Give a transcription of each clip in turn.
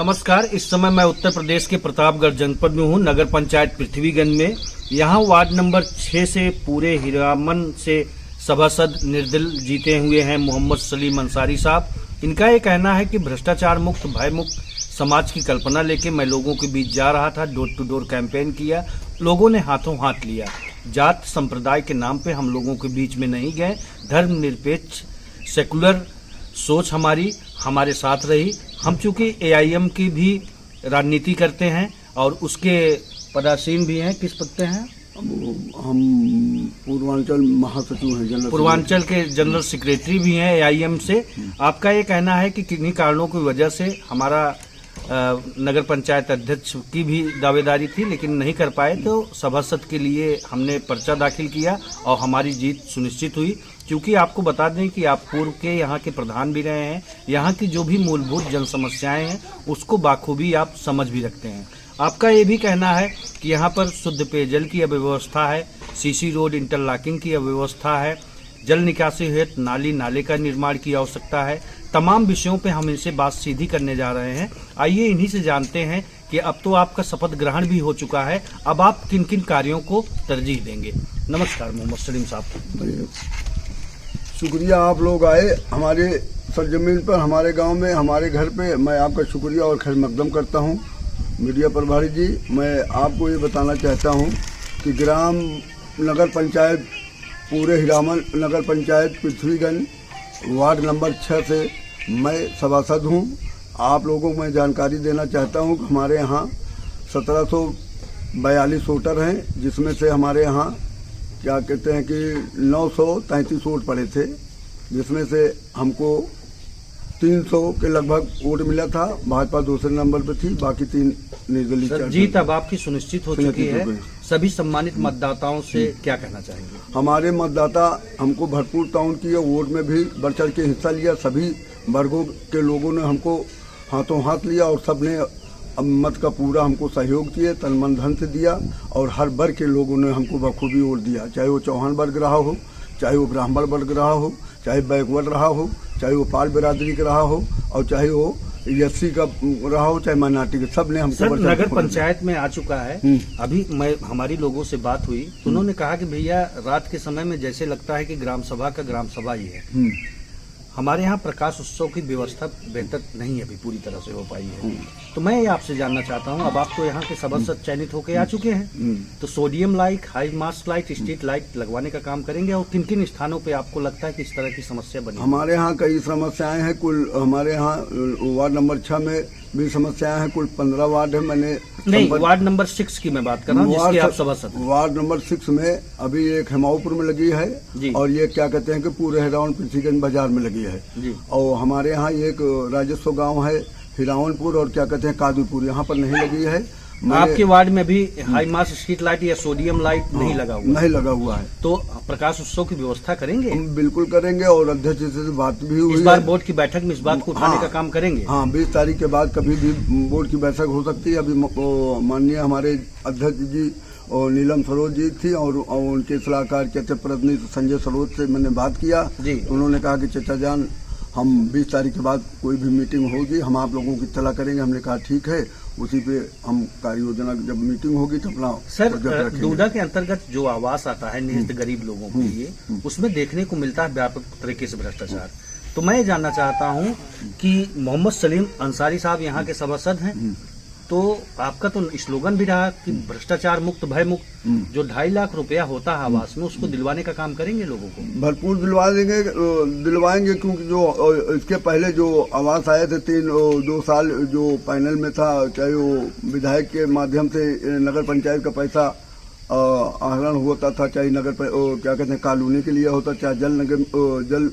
नमस्कार। इस समय मैं उत्तर प्रदेश के प्रतापगढ़ जनपद में हूँ, नगर पंचायत पृथ्वीगंज में। यहाँ वार्ड नंबर 6 से पूरे हीरामन से सभासद निर्दल जीते हुए हैं मोहम्मद सलीम अंसारी साहब। इनका ये कहना है कि भ्रष्टाचार मुक्त, भय मुक्त समाज की कल्पना लेके मैं लोगों के बीच जा रहा था, डोर टू डोर कैंपेन किया, लोगों ने हाथों हाथ लिया। जात संप्रदाय के नाम पे हम लोगों के बीच में नहीं गए। धर्मनिरपेक्ष सेकुलर सोच हमारे साथ रही। हम चूंकि एआईएम की भी राजनीति करते हैं और उसके पदासीन भी हैं। किस पद पे हैं? हम पूर्वांचल महासचिव हैं, पूर्वांचल के जनरल सेक्रेटरी भी हैं एआईएम से। आपका ये कहना है कि किन्हीं कारणों की वजह से हमारा नगर पंचायत अध्यक्ष की भी दावेदारी थी लेकिन नहीं कर पाए, तो सभासद के लिए हमने पर्चा दाखिल किया और हमारी जीत सुनिश्चित हुई। क्योंकि आपको बता दें कि आप पूर्व के यहाँ के प्रधान भी रहे हैं, यहाँ की जो भी मूलभूत जन समस्याएं हैं उसको बाखूबी आप समझ भी रखते हैं। आपका ये भी कहना है कि यहाँ पर शुद्ध पेयजल की अव्यवस्था है, सीसी रोड इंटरलॉकिंग की अव्यवस्था है, जल निकासी हेतु नाले का निर्माण की आवश्यकता है। तमाम विषयों पे हम इनसे बात सीधी करने जा रहे हैं। आइए इन्हीं से जानते हैं कि अब तो आपका शपथ ग्रहण भी हो चुका है, अब आप किन किन कार्यों को तरजीह देंगे। नमस्कार मोहम्मद सलीम साहब। शुक्रिया, आप लोग आए हमारे सरजमीन पर, हमारे गांव में, हमारे घर पे। मैं आपका शुक्रिया और खैर मकदम करता हूं। मीडिया प्रभारी जी, मैं आपको ये बताना चाहता हूं कि ग्राम नगर पंचायत पूरे हीरामन नगर पंचायत पृथ्वीगंज वार्ड नंबर 6 से मैं सभासद हूं। आप लोगों को मैं जानकारी देना चाहता हूं कि हमारे यहाँ 1742 वोटर हैं, जिसमें से हमारे यहाँ क्या कहते हैं कि 933 वोट पड़े थे, जिसमें से हमको 300 के लगभग वोट मिला था। भाजपा दूसरे नंबर पे थी, बाकी 3 निर्दलीय। जीत अब आपकी सुनिश्चित हो चुकी है। सभी सम्मानित मतदाताओं से क्या कहना चाहेंगे? हमारे मतदाता हमको भरपूर ताउन किए, वोट में भी बढ़ चढ़ के हिस्सा लिया। सभी वर्गों के लोगों ने हमको हाथों हाथ लिया और सबने मत का पूरा हमको सहयोग दिए, तन मन धन से दिया। और हर वर्ग के लोगों ने हमको बखूबी वोट दिया, चाहे वो चौहान वर्ग रहा हो, चाहे वो ब्राह्मण वर्ग रहा हो, चाहे बैकवर्ड रहा हो, चाहे वो पाल बिरादरी का रहा हो, और चाहे वो एससी का रहा हो, चाहे माइनॉरिटी का। सब ने हमको। सर, नगर पंचायत में आ चुका है। अभी हमारी लोगों से बात हुई तो उन्होंने कहा कि भैया रात के समय में जैसे लगता है कि ग्राम सभा का ग्राम सभा ही है। हमारे यहाँ प्रकाश उत्सव की व्यवस्था बेहतर नहीं अभी पूरी तरह से हो पाई है। तो मैं ये आपसे जानना चाहता हूँ, अब आप तो यहाँ के सभासद चयनित होकर आ चुके हैं, तो sodium light, high mast light, street light लगवाने का काम करेंगे? और किन किन स्थानों पे आपको लगता है कि इस तरह की समस्या बनी? हमारे यहाँ कई समस्याएं हैं। कुल हमारे यहाँ वार्ड नंबर 6 में भी समस्याएं हैं। कुल 15 वार्ड है। मैंने नहीं, वार्ड नंबर 6 की मैं बात कर रहा हूँ, जिसके आप सभासद। वार्ड नंबर 6 में अभी एक हेमाउपुर में लगी है और ये क्या कहते हैं कि पूरे हिरावन पृथ्वीगंज बाजार में लगी है जी। और हमारे यहाँ एक राजस्व गांव है हिरावनपुर और क्या कहते हैं कादुपुर, यहाँ पर नहीं लगी है। आपके वार्ड में भी हाई मास स्ट्रीट लाइट या सोडियम लाइट नहीं लगा हुआ है। तो प्रकाश उत्सव की व्यवस्था करेंगे? हम बिल्कुल करेंगे और अध्यक्ष से बात भी हुई। इस बार बोर्ड की बैठक में इस बात को उठाने का काम करेंगे? हाँ, 20 तारीख के बाद कभी भी बोर्ड की बैठक हो सकती है। अभी माननीय हमारे अध्यक्ष जी और नीलम सरोज जी थी और उनके सलाहकार कहते प्रतिनिधि संजय सरोज से मैंने बात किया। उन्होंने कहा कि चचा जान, हम 20 तारीख के बाद कोई भी मीटिंग होगी हम आप लोगों की इत्तला करेंगे। हमने कहा ठीक है, उसी पे हम कार्य योजना जब मीटिंग होगी तो अपना। सर, डूडा के अंतर्गत जो आवास आता है निहित गरीब लोगों के लिए, उसमें देखने को मिलता है व्यापक तरीके से भ्रष्टाचार। तो मैं ये जानना चाहता हूँ कि मोहम्मद सलीम अंसारी साहब यहाँ के सभासद हैं, तो आपका तो स्लोगन भी रहा कि भ्रष्टाचार मुक्त, भय मुक्त। जो 2.5 लाख रुपया होता है आवास में, उसको दिलवाने का काम करेंगे लोगों को? भरपूर दिलवाएंगे क्योंकि जो इसके पहले जो आवास आए थे 2 साल जो पैनल में था, चाहे वो विधायक के माध्यम से नगर पंचायत का पैसा आहरण होता था, चाहे नगर क्या कहते हैं कॉलोनी के लिए होता, चाहे जल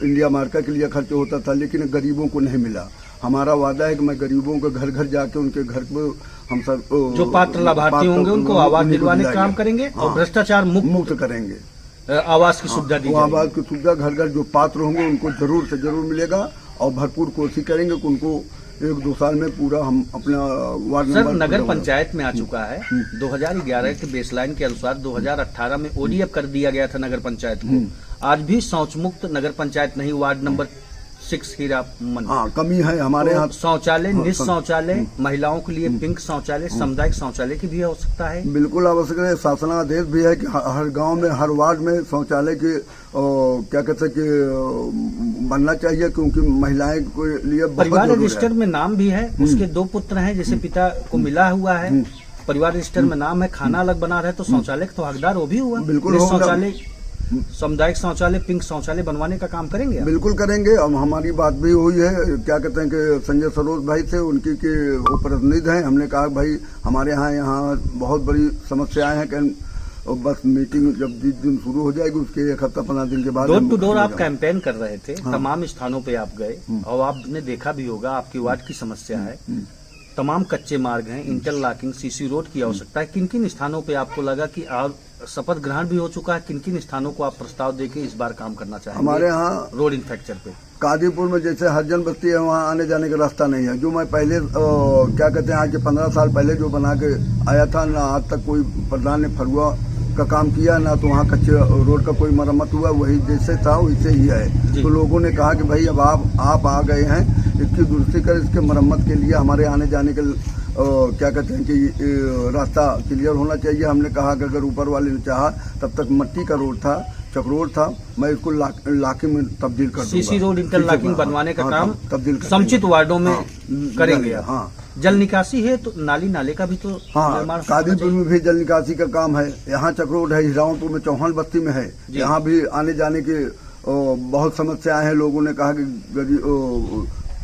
इंडिया मार्का के लिए खर्च होता था, लेकिन गरीबों को नहीं मिला। हमारा वादा है कि मैं गरीबों के घर घर जाके उनके घर को हम सब जो पात्र लाभार्थी होंगे उनको आवास दिलवाने का काम करेंगे और भ्रष्टाचार मुक्त करेंगे। आवास की सुविधा दी, आवास की सुविधा घर घर जो पात्र होंगे उनको जरूर से जरूर मिलेगा और भरपूर कोशिश करेंगे कि उनको 1-2 साल में पूरा हम अपना वार्ड नंबर। सर, नगर पंचायत में आ चुका है। 2011 के बेसलाइन के अनुसार 2018 में ओडीएफ कर दिया गया था नगर पंचायत को। आज भी शौच मुक्त नगर पंचायत नहीं वार्ड नंबर 6 हीरामन। हाँ, कमी है हमारे यहाँ। शौचालय, निःशौचालय, महिलाओं के लिए पिंक शौचालय, सामुदायिक शौचालय की भी आवश्यकता है। बिल्कुल आवश्यक है। शासनादेश भी है कि हर गांव में, हर वार्ड में शौचालय की क्या कहते हैं कि बनना चाहिए, क्योंकि महिलाएं के लिए बहुत परिवार जरूरी रजिस्टर में नाम भी है, उसके 2 पुत्र हैं, जैसे पिता को मिला हुआ है, परिवार रजिस्टर में नाम है, खाना अलग बना रहा है, तो शौचालय तो हकदार वो भी हुआ। बिल्कुल शौचालय, सामुदायिक शौचालय, पिंक शौचालय बनवाने का काम करेंगे? बिल्कुल करेंगे। अब हमारी बात भी हुई है, क्या कहते हैं कि संजय सरोज भाई से, उनकी के वो प्रतिनिधि हैं। हमने कहा भाई हमारे यहाँ बहुत बड़ी समस्याएं हैं, कि बस मीटिंग जब जिस दिन शुरू हो जाएगी उसके 1 हफ्ता 15 दिन के बाद डोर टू डोर आप कैंपेन कर रहे थे। हाँ। तमाम स्थानों पे आप गए और आपने देखा भी होगा, आपकी वार्ड की समस्या है, तमाम कच्चे मार्ग हैं, इंटरलॉकिंग, सीसी रोड की आवश्यकता है। किन किन स्थानों पे आपको लगा कि और शपथ ग्रहण भी हो चुका है, किन किन स्थानों को आप प्रस्ताव देके इस बार काम करना चाहेंगे? हमारे यहाँ रोड इंफ्रास्ट्रक्चर पे कादीपुर में जैसे हरिजन बस्ती है, वहाँ आने जाने का रास्ता नहीं है। जो मैं पहले क्या कहते हैं आज के 15 साल पहले जो बना के आया था, ना आज तक कोई प्रधान ने फरुआ का काम किया, ना तो वहाँ कच्चे रोड का कोई मरम्मत हुआ। वही जैसे था वैसे ही है। तो लोगों ने कहा कि भाई अब आप आ गए हैं, इसकी दुरुस्ती कर, इसके मरम्मत के लिए हमारे आने जाने के क्या कहते हैं कि रास्ता क्लियर होना चाहिए। हमने कहा कि अगर ऊपर वाले ने चाहा, तब तक मिट्टी का रोड था, चक्रोड था, मैं इसको लाके में तब्दील कर दूंगा। सीसी रोड इंटरलॉकिंग बनवाने का काम तब्दील समुचित वार्डों में करेंगे। हाँ, जल निकासी है तो नाली नाले का भी तो हाँ, कादीपुर में भी जल निकासी का काम है। यहाँ चक्रोड है, हिरावनपुर में चौहान बस्ती में है। यहाँ भी आने जाने की बहुत समस्याएं हैं। लोगों ने कहा कि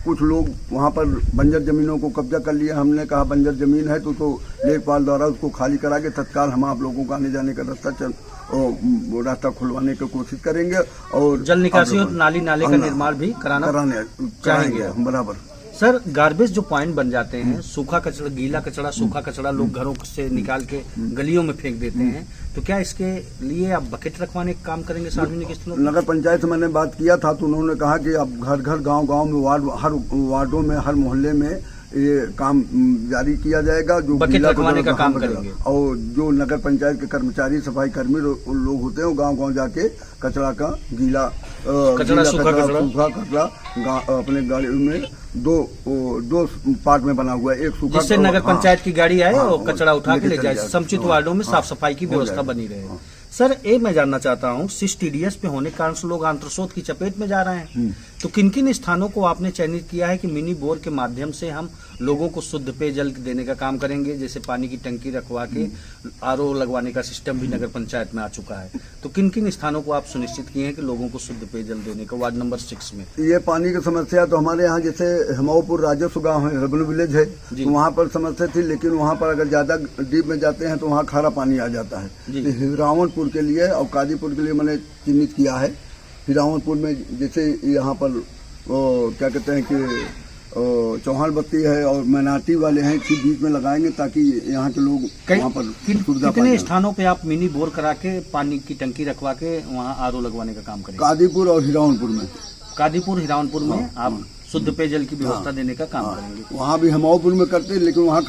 कुछ लोग वहाँ पर बंजर जमीनों को कब्जा कर लिया। हमने कहा बंजर जमीन है तो लेखपाल द्वारा उसको खाली करा के तत्काल हम आप लोगों को आने जाने का रास्ता खुलवाने की कोशिश करेंगे। और जल निकासी और नाली नाले का निर्माण भी कराने चाहेंगे बराबर। सर, गार्बेज जो पॉइंट बन जाते हैं, सूखा कचरा, गीला कचरा, सूखा कचरा लोग घरों से निकाल के गलियों में फेंक देते हैं, तो क्या इसके लिए आप बकेट रखवाने का काम करेंगे सार्वजनिक स्थलों पर? नगर पंचायत से मैंने बात किया था, तो उन्होंने कहा कि अब घर घर गांव में हर वार्डों में, हर मोहल्ले में ये काम जारी किया जाएगा। जो बकेट रखवाने का काम करेंगे। और जो नगर पंचायत के कर्मचारी, सफाई कर्मी लोग होते हैं, वो गांव जाके कचरा का गीला कचरा, सूखा कचरा अपने गाड़ी में दो पार्ट में बना हुआ है। एक सूखा, जिससे नगर पंचायत की गाड़ी आए और कचरा उठा के ले जाए, समुचित वार्डों में साफ सफाई की व्यवस्था बनी रहे। सर, मैं जानना चाहता हूँ, सिस टीडीएस पे होने के कारण से लोग आंत्रशोथ की चपेट में जा रहे हैं, तो किन किन स्थानों को आपने चयनित किया है कि मिनी बोर के माध्यम से हम लोगों को शुद्ध पेयजल देने का काम करेंगे? जैसे पानी की टंकी रखवा के आरओ लगवाने का सिस्टम भी नगर पंचायत में आ चुका है, तो किन किन स्थानों को आप सुनिश्चित किए हैं कि लोगों को शुद्ध पेयजल देने का? वार्ड नंबर 6 में ये पानी की समस्या तो हमारे यहाँ जैसे हेमाउपुर राजस्व गाँव है, रेवेन्यू विलेज है, तो वहाँ पर समस्या थी। लेकिन वहाँ पर अगर ज्यादा डीप में जाते हैं तो वहाँ खारा पानी आ जाता है। हिरावनपुर के लिए और कादीपुर के लिए मैंने चिन्हित किया है। हिरावनपुर में जैसे यहाँ पर क्या कहते हैं कि चौहान बत्ती है और मैनाटी वाले हैं, इसी बीच में लगाएंगे ताकि यहाँ के लोग वहाँ पर सुविधा पाएं। कितने स्थानों पे आप मिनी बोर करा के पानी की टंकी रखवा के वहाँ आरओ लगवाने का काम करेंगे? कादीपुर और हिरावनपुर में। कादीपुर, हिरावनपुर में आप शुद्ध पेयजल की व्यवस्था देने का काम करेंगे। वहाँ भी हेमाउपुर में करते हैं, लेकिन वहाँ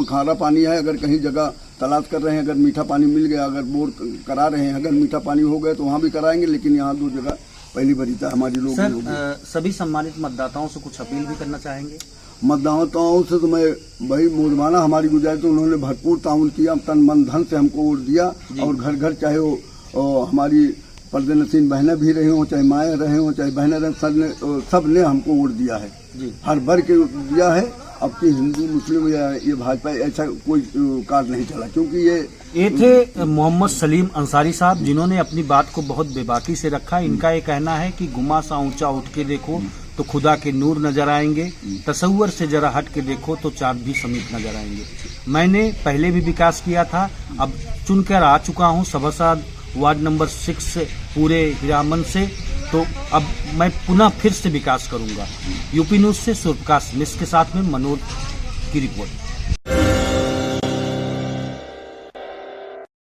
खारा पानी है। अगर कहीं जगह तलाश कर रहे हैं, अगर मीठा पानी मिल गया, अगर बोर करा रहे हैं, अगर मीठा पानी हो गया तो वहाँ भी कराएंगे। लेकिन यहाँ 2 जगह पहली वरीयता हमारी लोग। सर, सभी सम्मानित मतदाताओं से कुछ अपील भी करना चाहेंगे? मतदाताओं से तो मैं वही मुजमाना हमारी गुजारिश, तो उन्होंने भरपूर ताउन किया, तन मन धन से हमको वोट दिया। और घर घर चाहे वो हमारी पर्दे नसीन बहनें भी रही हों, चाहे माएँ रहे हों, चाहे बहनें रहे, सब ने हमको वोट दिया है। हर वर्ग के दिया है। अब की हिंदू मुस्लिम या ये भाजपा ऐसा कोई कार्य नहीं चला, क्योंकि ये थे मोहम्मद सलीम अंसारी साहब, जिन्होंने अपनी बात को बहुत बेबाकी से रखा। इनका ये कहना है कि गुमा सा ऊंचा उठ के देखो तो खुदा के नूर नजर आएंगे, तसव्वुर से जरा हट के देखो तो चाँद भी समीप नजर आएंगे। मैंने पहले भी विकास किया था, अब चुनकर आ चुका हूँ सभासद वार्ड नंबर 6 पूरे हिरामन से, तो अब मैं पुनः फिर से विकास करूंगा। यूपी न्यूज से सूर्यप्रकाश मिश्र के साथ में मनोज की रिपोर्ट।